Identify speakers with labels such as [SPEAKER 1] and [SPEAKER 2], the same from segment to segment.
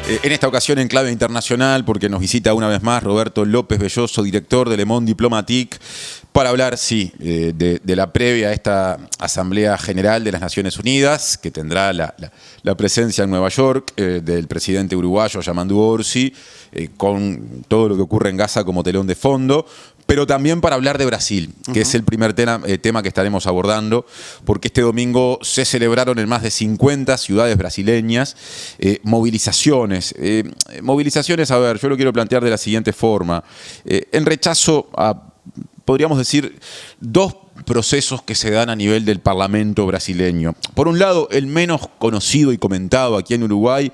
[SPEAKER 1] En esta ocasión en clave internacional, porque nos visita una vez más Roberto López Belloso, director de Le Monde Diplomatique, para hablar, sí, de la previa a esta Asamblea General de las Naciones Unidas, que tendrá la presencia en Nueva York del presidente uruguayo Yamandu Orsi, con todo lo que ocurre en Gaza como telón de fondo, pero también para hablar de Brasil, que es el primer tema que estaremos abordando, porque este domingo se celebraron en más de 50 ciudades brasileñas movilizaciones. Movilizaciones, a ver, yo lo quiero plantear de la siguiente forma. En rechazo a, podríamos decir, dos procesos que se dan a nivel del Parlamento brasileño. Por un lado, el menos conocido y comentado aquí en Uruguay,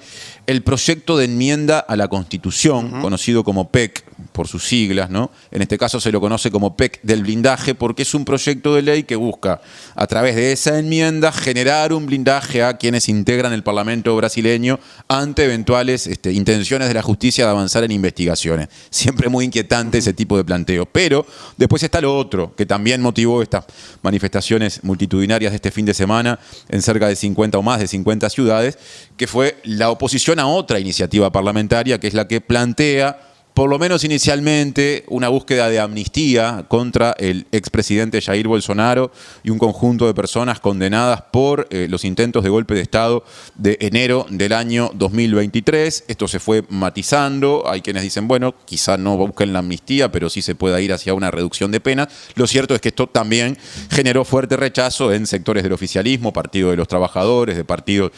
[SPEAKER 1] el proyecto de enmienda a la Constitución, conocido como PEC, por sus siglas, ¿no? En este caso se lo conoce como PEC del blindaje, porque es un proyecto de ley que busca, a través de esa enmienda, generar un blindaje a quienes integran el Parlamento brasileño ante eventuales intenciones de la justicia de avanzar en investigaciones. Siempre muy inquietante ese tipo de planteo. Pero después está lo otro, que también motivó estas manifestaciones multitudinarias de este fin de semana en cerca de 50 o más de 50 ciudades, que fue la oposición a otra iniciativa parlamentaria, que es la que plantea, por lo menos inicialmente, una búsqueda de amnistía contra el expresidente Jair Bolsonaro y un conjunto de personas condenadas por los intentos de golpe de Estado de enero del año 2023. Esto se fue matizando. Hay quienes dicen, bueno, quizá no busquen la amnistía, pero sí se pueda ir hacia una reducción de penas. Lo cierto es que esto también generó fuerte rechazo en sectores del oficialismo, Partido de los Trabajadores, de partidos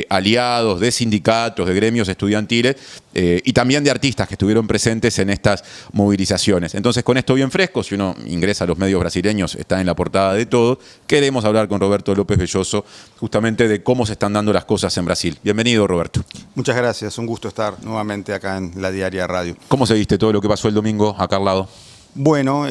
[SPEAKER 1] aliados, de sindicatos, de gremios estudiantiles y también de artistas que estuvieron presentes en estas movilizaciones. Entonces, con esto bien fresco, si uno ingresa a los medios brasileños, está en la portada de todos, queremos hablar con Roberto López Belloso justamente de cómo se están dando las cosas en Brasil. Bienvenido, Roberto.
[SPEAKER 2] Muchas gracias, un gusto estar nuevamente acá en la Diaria Radio.
[SPEAKER 1] ¿Cómo se viste todo lo que pasó el domingo acá al lado?
[SPEAKER 2] Bueno,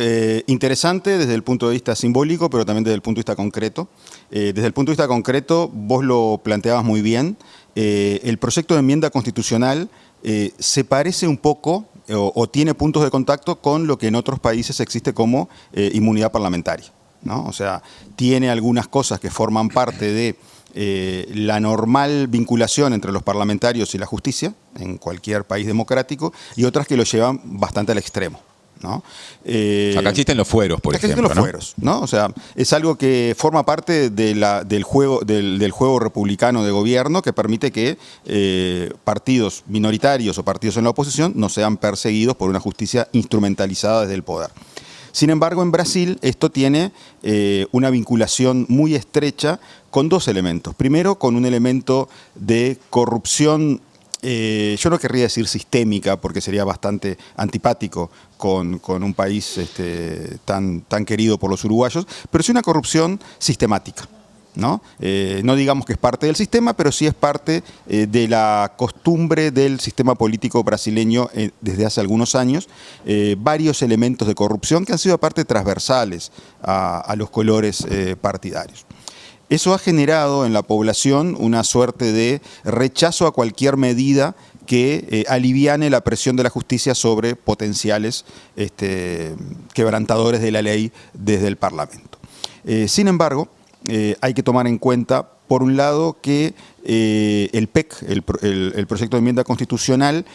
[SPEAKER 2] interesante desde el punto de vista simbólico, pero también desde el punto de vista concreto. Desde el punto de vista concreto, vos lo planteabas muy bien. El proyecto de enmienda constitucional se parece un poco o tiene puntos de contacto con lo que en otros países existe como inmunidad parlamentaria, ¿no? O sea, tiene algunas cosas que forman parte de la normal vinculación entre los parlamentarios y la justicia en cualquier país democrático y otras que lo llevan bastante al extremo, ¿no?
[SPEAKER 1] Acá existen los fueros, por ejemplo.
[SPEAKER 2] Existen los fueros, ¿no? O sea, es algo que forma parte de del juego republicano de gobierno que permite que partidos minoritarios o partidos en la oposición no sean perseguidos por una justicia instrumentalizada desde el poder. Sin embargo, en Brasil esto tiene una vinculación muy estrecha con dos elementos. Primero, con un elemento de corrupción. Yo no querría decir sistémica porque sería bastante antipático con un país tan querido por los uruguayos, pero sí una corrupción sistemática, ¿no? No digamos que es parte del sistema, pero sí es parte de la costumbre del sistema político brasileño desde hace algunos años, varios elementos de corrupción que han sido aparte transversales a los colores partidarios. Eso ha generado en la población una suerte de rechazo a cualquier medida que aliviane la presión de la justicia sobre potenciales quebrantadores de la ley desde el Parlamento. Sin embargo, hay que tomar en cuenta, por un lado, que el PEC, el proyecto de enmienda constitucional,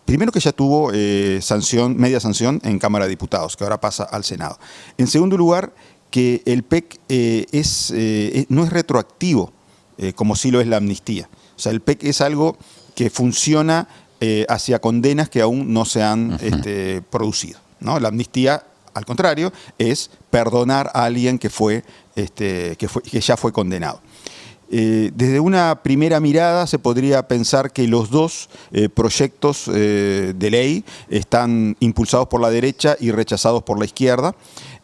[SPEAKER 2] primero que ya tuvo media sanción en Cámara de Diputados, que ahora pasa al Senado. En segundo lugar, que el PEC no es retroactivo, como sí lo es la amnistía. O sea, el PEC es algo que funciona hacia condenas que aún no se han producido, ¿no? La amnistía, al contrario, es perdonar a alguien que ya fue condenado. Desde una primera mirada se podría pensar que los dos proyectos de ley están impulsados por la derecha y rechazados por la izquierda.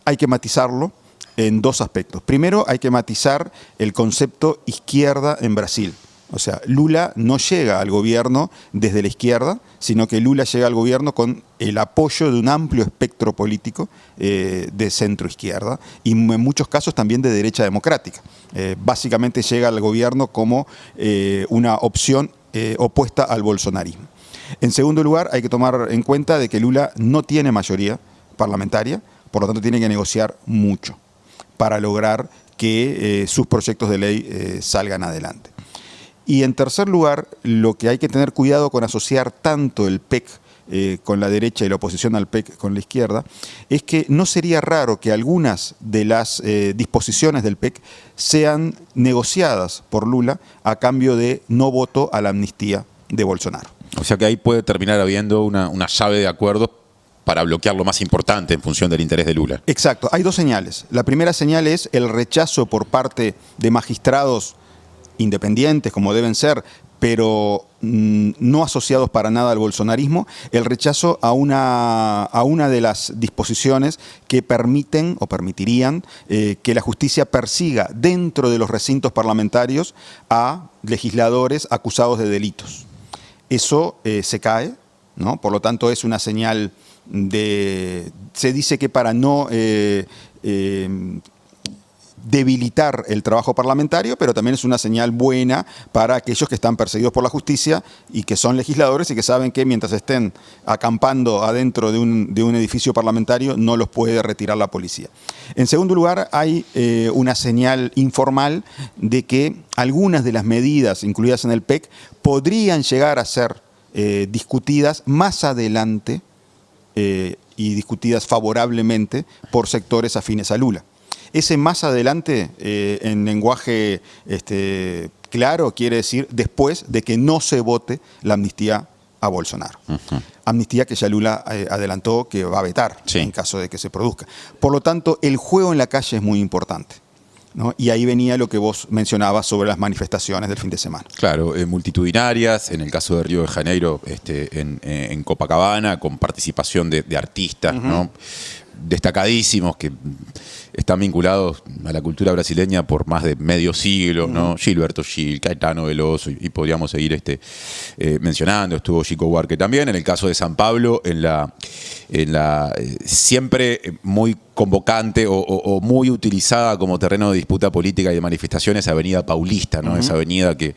[SPEAKER 2] Hay que matizarlo en dos aspectos. Primero, hay que matizar el concepto izquierda en Brasil. O sea, Lula no llega al gobierno desde la izquierda, sino que Lula llega al gobierno con el apoyo de un amplio espectro político de centro-izquierda y en muchos casos también de derecha democrática. Básicamente llega al gobierno como una opción opuesta al bolsonarismo. En segundo lugar, hay que tomar en cuenta de que Lula no tiene mayoría parlamentaria, por lo tanto tiene que negociar mucho para lograr que sus proyectos de ley salgan adelante. Y en tercer lugar, lo que hay que tener cuidado con asociar tanto el PEC con la derecha y la oposición al PEC con la izquierda, es que no sería raro que algunas de las disposiciones del PEC sean negociadas por Lula a cambio de no voto a la amnistía de Bolsonaro.
[SPEAKER 1] O sea que ahí puede terminar habiendo una llave de acuerdos para bloquear lo más importante en función del interés de Lula.
[SPEAKER 2] Exacto, hay dos señales. La primera señal es el rechazo por parte de magistrados independientes, como deben ser, pero no asociados para nada al bolsonarismo, el rechazo a una de las disposiciones que permiten o permitirían que la justicia persiga dentro de los recintos parlamentarios a legisladores acusados de delitos. Eso se cae, ¿no? Por lo tanto es una señal se dice que para no debilitar el trabajo parlamentario, pero también es una señal buena para aquellos que están perseguidos por la justicia y que son legisladores y que saben que mientras estén acampando adentro de un edificio parlamentario no los puede retirar la policía. En segundo lugar, hay una señal informal de que algunas de las medidas incluidas en el PEC podrían llegar a ser discutidas más adelante y discutidas favorablemente por sectores afines a Lula. Ese más adelante, en lenguaje claro, quiere decir después de que no se vote la amnistía a Bolsonaro. Amnistía que ya Lula adelantó que va a vetar en caso de que se produzca. Por lo tanto, el juego en la calle es muy importante, ¿no? Y ahí venía lo que vos mencionabas sobre las manifestaciones del fin de semana.
[SPEAKER 1] Claro, multitudinarias, en el caso de Río de Janeiro, en Copacabana, con participación de artistas, ¿no? Destacadísimos que están vinculados a la cultura brasileña por más de medio siglo, ¿no? Gilberto Gil, Caetano Veloso, y podríamos seguir mencionando. Estuvo Chico Buarque también. En el caso de San Pablo, en la siempre muy convocante o muy utilizada como terreno de disputa política y de manifestaciones, Avenida Paulista, ¿no? Esa avenida que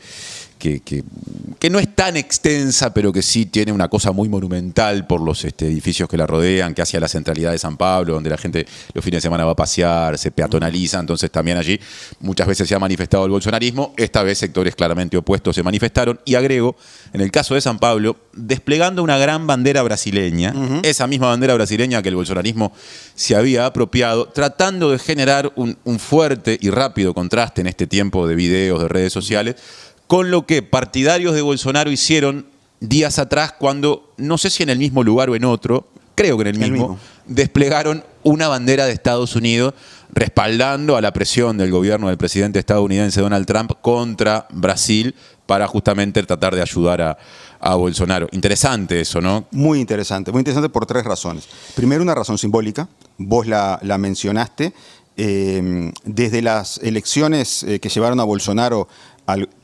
[SPEAKER 1] no es tan extensa, pero que sí tiene una cosa muy monumental por los edificios que la rodean, que hacia la centralidad de San Pablo, donde la gente los fines de semana va a pasear, se peatonaliza. Entonces también allí muchas veces se ha manifestado el bolsonarismo. Esta vez sectores claramente opuestos se manifestaron. Y agrego, en el caso de San Pablo, desplegando una gran bandera brasileña, esa misma bandera brasileña que el bolsonarismo se había apropiado, tratando de generar un fuerte y rápido contraste en este tiempo de videos, de redes sociales, con lo que partidarios de Bolsonaro hicieron días atrás cuando, no sé si en el mismo lugar o en otro, creo que en el mismo, desplegaron una bandera de Estados Unidos respaldando a la presión del gobierno del presidente estadounidense Donald Trump contra Brasil para justamente tratar de ayudar a Bolsonaro. Interesante eso, ¿no? Muy interesante
[SPEAKER 2] por tres razones. Primero, una razón simbólica, vos la mencionaste, desde las elecciones que llevaron a Bolsonaro,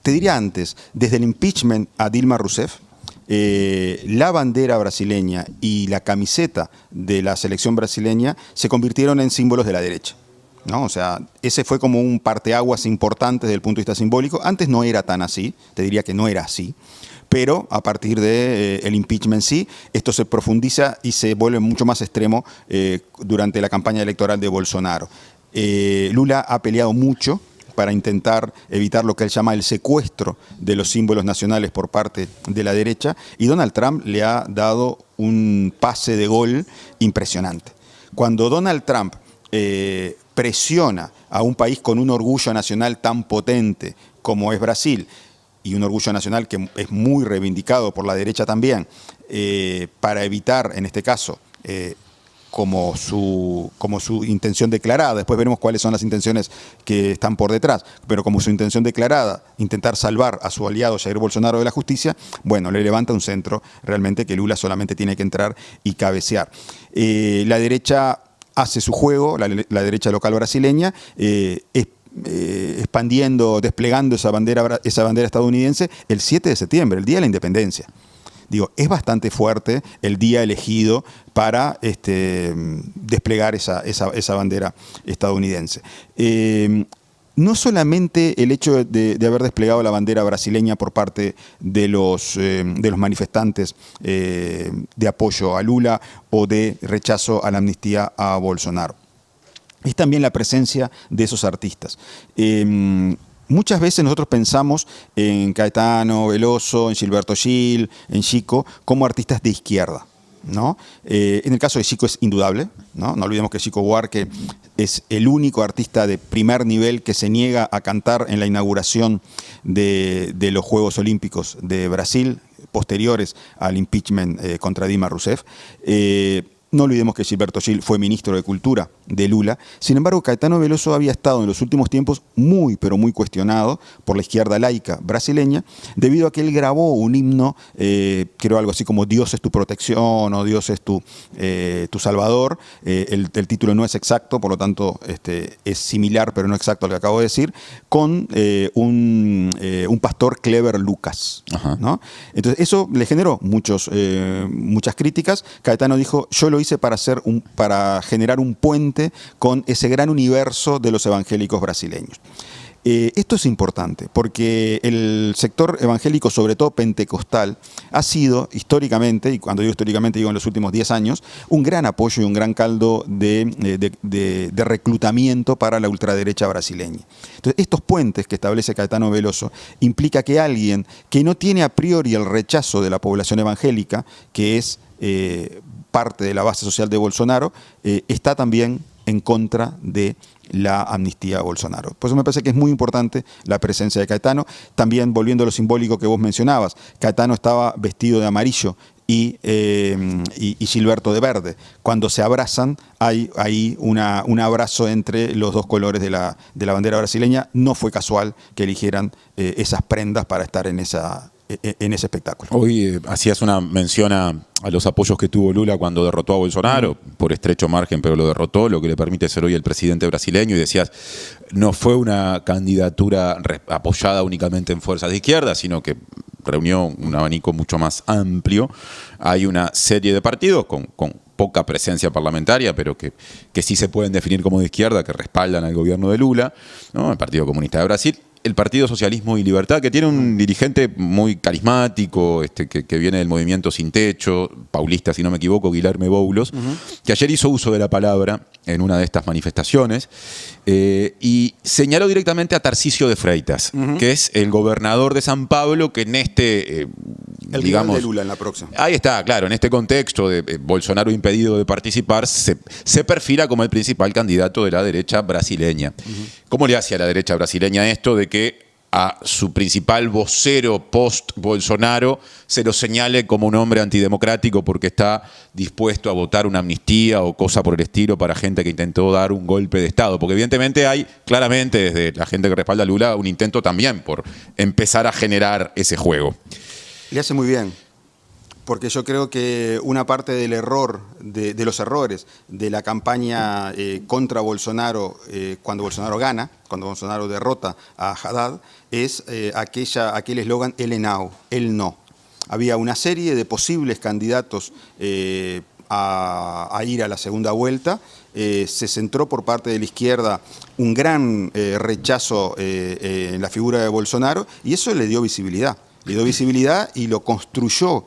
[SPEAKER 2] te diría antes, desde el impeachment a Dilma Rousseff, la bandera brasileña y la camiseta de la selección brasileña se convirtieron en símbolos de la derecha, ¿no? O sea, ese fue como un parteaguas importante desde el punto de vista simbólico. Antes no era tan así, te diría que no era así, pero a partir del impeachment sí, esto se profundiza y se vuelve mucho más extremo durante la campaña electoral de Bolsonaro. Lula ha peleado mucho para intentar evitar lo que él llama el secuestro de los símbolos nacionales por parte de la derecha, y Donald Trump le ha dado un pase de gol impresionante. Cuando Donald Trump presiona a un país con un orgullo nacional tan potente como es Brasil, y un orgullo nacional que es muy reivindicado por la derecha también, para evitar, en este caso, como su intención declarada, después veremos cuáles son las intenciones que están por detrás, pero como su intención declarada, intentar salvar a su aliado Jair Bolsonaro de la justicia, bueno, le levanta un centro realmente que Lula solamente tiene que entrar y cabecear. La derecha hace su juego, la derecha local brasileña, expandiendo, desplegando esa bandera estadounidense el 7 de septiembre, el Día de la Independencia. Digo, es bastante fuerte el día elegido para desplegar esa bandera estadounidense. No solamente el hecho de haber desplegado la bandera brasileña por parte de los manifestantes de apoyo a Lula o de rechazo a la amnistía a Bolsonaro. Es también la presencia de esos artistas. Muchas veces nosotros pensamos en Caetano Veloso, en Gilberto Gil, en Chico, como artistas de izquierda, ¿no? En el caso de Chico es indudable, ¿no? No olvidemos que Chico Buarque es el único artista de primer nivel que se niega a cantar en la inauguración de los Juegos Olímpicos de Brasil, posteriores al impeachment contra Dilma Rousseff. No olvidemos que Gilberto Gil fue ministro de Cultura de Lula. Sin embargo, Caetano Veloso había estado en los últimos tiempos muy, pero muy cuestionado por la izquierda laica brasileña, debido a que él grabó un himno, creo algo así como Dios es tu protección o Dios es tu salvador. El título no es exacto, por lo tanto es similar, pero no exacto al que acabo de decir, con un pastor Clever Lucas, ¿no? Entonces, eso le generó muchas críticas. Caetano dijo, yo lo hice para generar un puente con ese gran universo de los evangélicos brasileños. Esto es importante porque el sector evangélico, sobre todo pentecostal, ha sido históricamente, y cuando digo históricamente digo en los últimos 10 años, un gran apoyo y un gran caldo de reclutamiento para la ultraderecha brasileña. Entonces, estos puentes que establece Caetano Veloso implica que alguien que no tiene a priori el rechazo de la población evangélica, que es parte de la base social de Bolsonaro, está también en contra de la amnistía a Bolsonaro. Por eso me parece que es muy importante la presencia de Caetano. También, volviendo a lo simbólico que vos mencionabas, Caetano estaba vestido de amarillo y Gilberto de verde. Cuando se abrazan, hay ahí un abrazo entre los dos colores de la bandera brasileña. No fue casual que eligieran esas prendas para estar en ese espectáculo.
[SPEAKER 1] Hoy hacías una mención a los apoyos que tuvo Lula cuando derrotó a Bolsonaro, por estrecho margen, pero lo derrotó, lo que le permite ser hoy el presidente brasileño, y decías, no fue una candidatura apoyada únicamente en fuerzas de izquierda, sino que reunió un abanico mucho más amplio. Hay una serie de partidos con poca presencia parlamentaria, pero que sí se pueden definir como de izquierda, que respaldan al gobierno de Lula, ¿no? El Partido Comunista de Brasil, el Partido Socialismo y Libertad, que tiene un dirigente muy carismático, que viene del movimiento Sin Techo, paulista si no me equivoco, Guilherme Boulos, que ayer hizo uso de la palabra en una de estas manifestaciones y señaló directamente a Tarcisio de Freitas, que es el gobernador de San Pablo, que en
[SPEAKER 2] el
[SPEAKER 1] digamos,
[SPEAKER 2] de Lula en la próxima.
[SPEAKER 1] Ahí está, claro, en este contexto de Bolsonaro impedido de participar, se perfila como el principal candidato de la derecha brasileña. ¿Cómo le hace a la derecha brasileña esto de que a su principal vocero post-Bolsonaro se lo señale como un hombre antidemocrático porque está dispuesto a votar una amnistía o cosa por el estilo para gente que intentó dar un golpe de Estado? Porque evidentemente hay claramente desde la gente que respalda a Lula un intento también por empezar a generar ese juego.
[SPEAKER 2] Le hace muy bien, porque yo creo que una parte del error, de los errores de la campaña contra Bolsonaro, cuando Bolsonaro gana, cuando Bolsonaro derrota a Haddad, es aquel eslogan, el now, el no. Había una serie de posibles candidatos a ir a la segunda vuelta. Se centró por parte de la izquierda un gran rechazo en la figura de Bolsonaro, y eso le dio visibilidad. Le dio visibilidad y lo construyó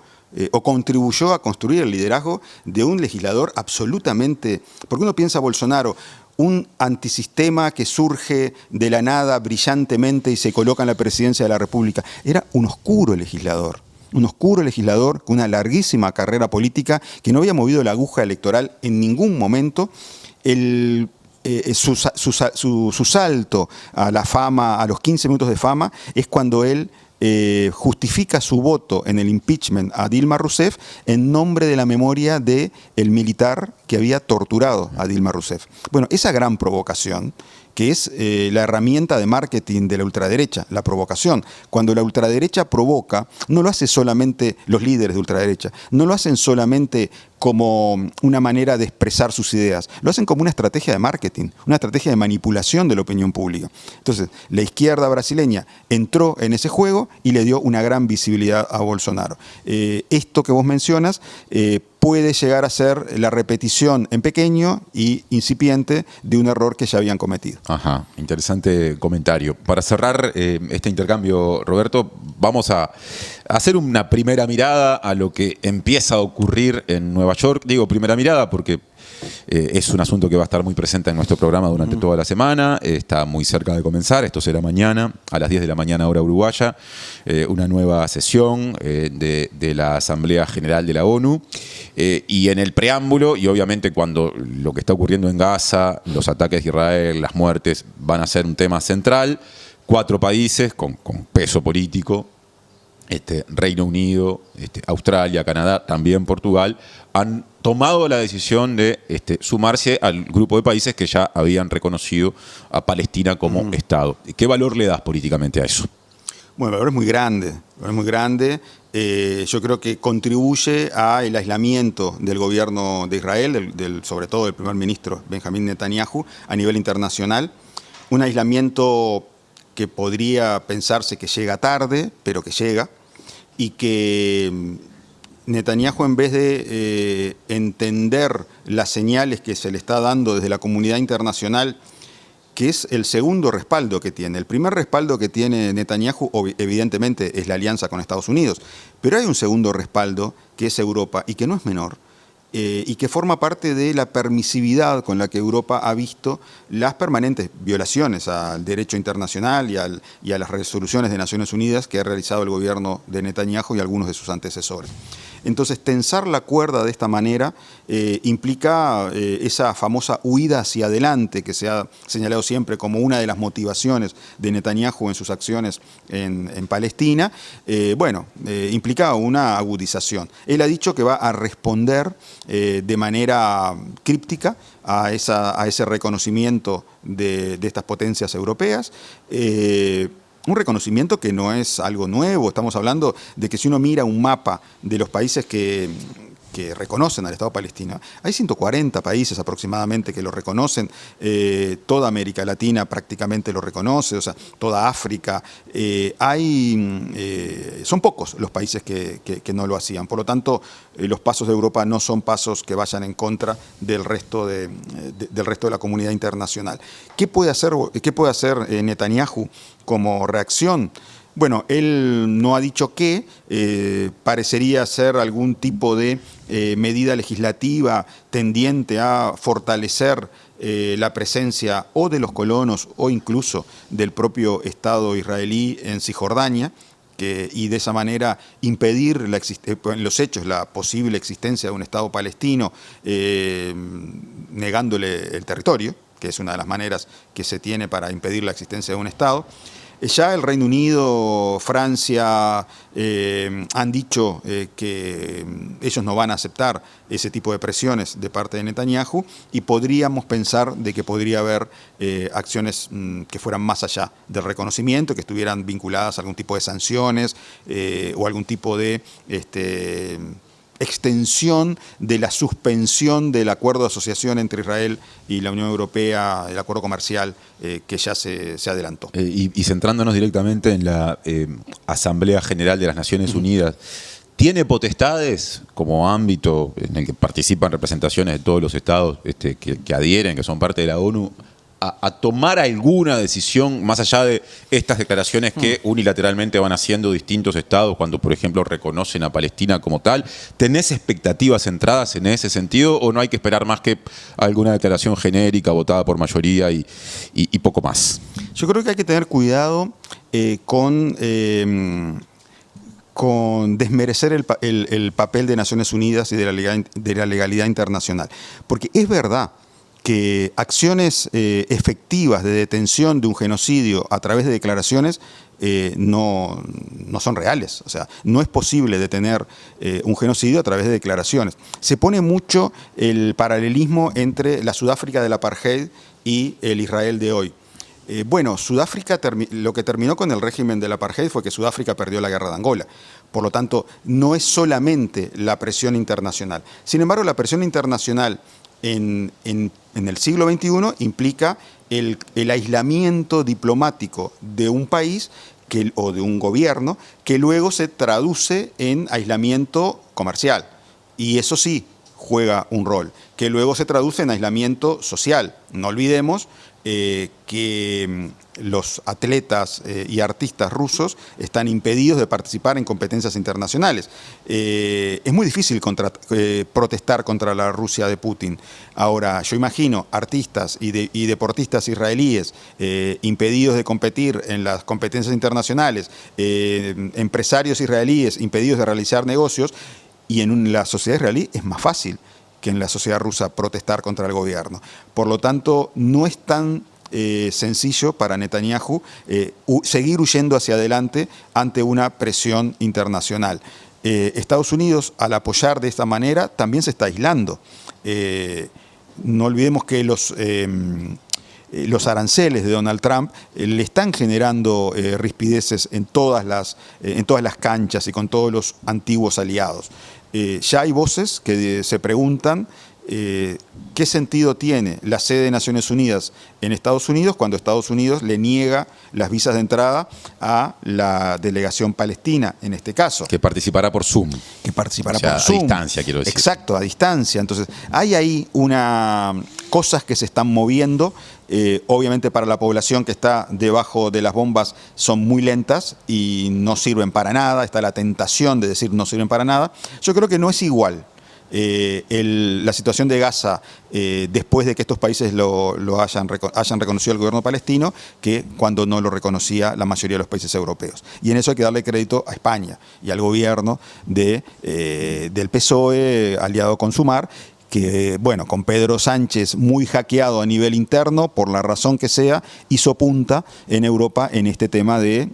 [SPEAKER 2] o contribuyó a construir el liderazgo de un legislador absolutamente, porque uno piensa Bolsonaro, un antisistema que surge de la nada brillantemente y se coloca en la presidencia de la República. Era un oscuro legislador con una larguísima carrera política que no había movido la aguja electoral en ningún momento. Su salto a la fama, a los 15 minutos de fama, es cuando él justifica su voto en el impeachment a Dilma Rousseff en nombre de la memoria del militar que había torturado a Dilma Rousseff. Bueno, esa gran provocación, que es la herramienta de marketing de la ultraderecha, la provocación. Cuando la ultraderecha provoca, no lo hace solamente los líderes de ultraderecha, no lo hacen solamente como una manera de expresar sus ideas, lo hacen como una estrategia de marketing, una estrategia de manipulación de la opinión pública. Entonces, la izquierda brasileña entró en ese juego y le dio una gran visibilidad a Bolsonaro. Esto que vos mencionas puede llegar a ser la repetición en pequeño y incipiente de un error que ya habían cometido.
[SPEAKER 1] Ajá, interesante comentario. Para cerrar este intercambio, Roberto, vamos a hacer una primera mirada a lo que empieza a ocurrir en Nueva York. Digo primera mirada porque es un asunto que va a estar muy presente en nuestro programa durante toda la semana. Está muy cerca de comenzar. Esto será mañana, a las 10 de la mañana, hora uruguaya. Una nueva sesión de la Asamblea General de la ONU. Y en el preámbulo, y obviamente cuando lo que está ocurriendo en Gaza, los ataques de Israel, las muertes, van a ser un tema central. 4 países con peso político, Reino Unido, Australia, Canadá, también Portugal, han tomado la decisión de sumarse al grupo de países que ya habían reconocido a Palestina como Estado. ¿Qué valor le das políticamente a eso?
[SPEAKER 2] Bueno, el valor es muy grande. Es muy grande. Yo creo que contribuye al aislamiento del gobierno de Israel, sobre todo del primer ministro Benjamín Netanyahu, a nivel internacional. Un aislamiento que podría pensarse que llega tarde, pero que llega, y que Netanyahu, en vez de entender las señales que se le está dando desde la comunidad internacional, que es el segundo respaldo que tiene. El primer respaldo que tiene Netanyahu, evidentemente, es la alianza con Estados Unidos, pero hay un segundo respaldo, que es Europa, y que no es menor, y que forma parte de la permisividad con la que Europa ha visto las permanentes violaciones al derecho internacional y a las resoluciones de Naciones Unidas que ha realizado el gobierno de Netanyahu y algunos de sus antecesores. Entonces, tensar la cuerda de esta manera implica esa famosa huida hacia adelante que se ha señalado siempre como una de las motivaciones de Netanyahu en sus acciones en Palestina. Implica una agudización. Él ha dicho que va a responder de manera críptica a ese reconocimiento de estas potencias europeas. Un reconocimiento que no es algo nuevo. Estamos hablando de que si uno mira un mapa de los países que reconocen al Estado palestino, hay 140 países aproximadamente que lo reconocen. Toda América Latina prácticamente lo reconoce, o sea, toda África. Son pocos los países que no lo hacían. Por lo tanto, los pasos de Europa no son pasos que vayan en contra del resto de la comunidad internacional. ¿Qué puede hacer Netanyahu como reacción? Bueno, él no ha dicho qué, parecería ser algún tipo de medida legislativa tendiente a fortalecer la presencia o de los colonos o incluso del propio Estado israelí en Cisjordania, y de esa manera impedir en los hechos la posible existencia de un Estado palestino, negándole el territorio, que es una de las maneras que se tiene para impedir la existencia de un Estado. Ya el Reino Unido, Francia han dicho que ellos no van a aceptar ese tipo de presiones de parte de Netanyahu, y podríamos pensar de que podría haber acciones que fueran más allá del reconocimiento, que estuvieran vinculadas a algún tipo de sanciones o algún tipo de extensión de la suspensión del acuerdo de asociación entre Israel y la Unión Europea, el acuerdo comercial que ya se adelantó.
[SPEAKER 1] Y centrándonos directamente en la Asamblea General de las Naciones Unidas, ¿tiene potestades como ámbito en el que participan representaciones de todos los estados que adhieren, que son parte de la ONU, a tomar alguna decisión más allá de estas declaraciones que unilateralmente van haciendo distintos estados cuando, por ejemplo, reconocen a Palestina como tal? ¿Tenés expectativas centradas en ese sentido o no hay que esperar más que alguna declaración genérica votada por mayoría y poco más?
[SPEAKER 2] Yo creo que hay que tener cuidado con desmerecer el papel de Naciones Unidas y de la legalidad internacional. Porque es verdad que acciones efectivas de detención de un genocidio a través de declaraciones no son reales. O sea, no es posible detener un genocidio a través de declaraciones. Se pone mucho el paralelismo entre la Sudáfrica del apartheid y el Israel de hoy. Sudáfrica, lo que terminó con el régimen del apartheid fue que Sudáfrica perdió la guerra de Angola. Por lo tanto, no es solamente la presión internacional. Sin embargo, la presión internacional en el siglo XXI implica el aislamiento diplomático de un país o de un gobierno que luego se traduce en aislamiento comercial. Y eso sí juega un rol, que luego se traduce en aislamiento social. No olvidemos que los atletas y artistas rusos están impedidos de participar en competencias internacionales. Es muy difícil protestar contra la Rusia de Putin. Ahora, yo imagino artistas y deportistas israelíes impedidos de competir en las competencias internacionales, empresarios israelíes impedidos de realizar negocios, y en la sociedad israelí es más fácil que en la sociedad rusa protestar contra el gobierno. Por lo tanto, no es tan sencillo para Netanyahu seguir huyendo hacia adelante ante una presión internacional. Estados Unidos, al apoyar de esta manera, también se está aislando. No olvidemos que los aranceles de Donald Trump le están generando rispideces en todas las canchas y con todos los antiguos aliados. Ya hay voces que se preguntan ¿qué sentido tiene la sede de Naciones Unidas en Estados Unidos cuando Estados Unidos le niega las visas de entrada a la delegación palestina, en este caso?
[SPEAKER 1] Que participará por Zoom.
[SPEAKER 2] Que participará
[SPEAKER 1] por
[SPEAKER 2] Zoom.
[SPEAKER 1] A distancia, quiero decir.
[SPEAKER 2] Exacto, a distancia. Entonces, hay ahí cosas que se están moviendo. Obviamente para la población que está debajo de las bombas son muy lentas y no sirven para nada. Está la tentación de decir no sirven para nada. Yo creo que no es igual la situación de Gaza después de que estos países hayan reconocido al gobierno palestino que cuando no lo reconocía la mayoría de los países europeos. Y en eso hay que darle crédito a España y al gobierno del PSOE aliado con Sumar, que, bueno, con Pedro Sánchez muy hackeado a nivel interno, por la razón que sea, hizo punta en Europa en este tema de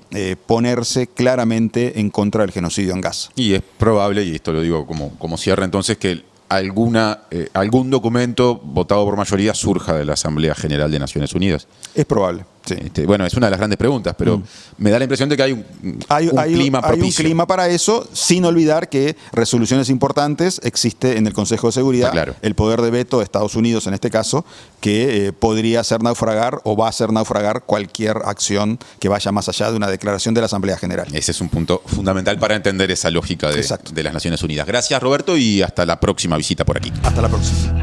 [SPEAKER 2] ponerse claramente en contra del genocidio en Gaza.
[SPEAKER 1] Y es probable, y esto lo digo como cierre entonces, que algún documento votado por mayoría surja de la Asamblea General de Naciones Unidas.
[SPEAKER 2] Es probable, sí.
[SPEAKER 1] Bueno, es una de las grandes preguntas, pero me da la impresión de que hay un clima propicio.
[SPEAKER 2] Hay un clima para eso, sin olvidar que resoluciones importantes existe en el Consejo de Seguridad,
[SPEAKER 1] claro,
[SPEAKER 2] el poder de veto de Estados Unidos en este caso, que podría hacer naufragar o va a hacer naufragar cualquier acción que vaya más allá de una declaración de la Asamblea General.
[SPEAKER 1] Ese es un punto fundamental para entender esa lógica de las Naciones Unidas. Gracias, Roberto, y hasta la próxima visita por aquí.
[SPEAKER 2] Hasta la próxima.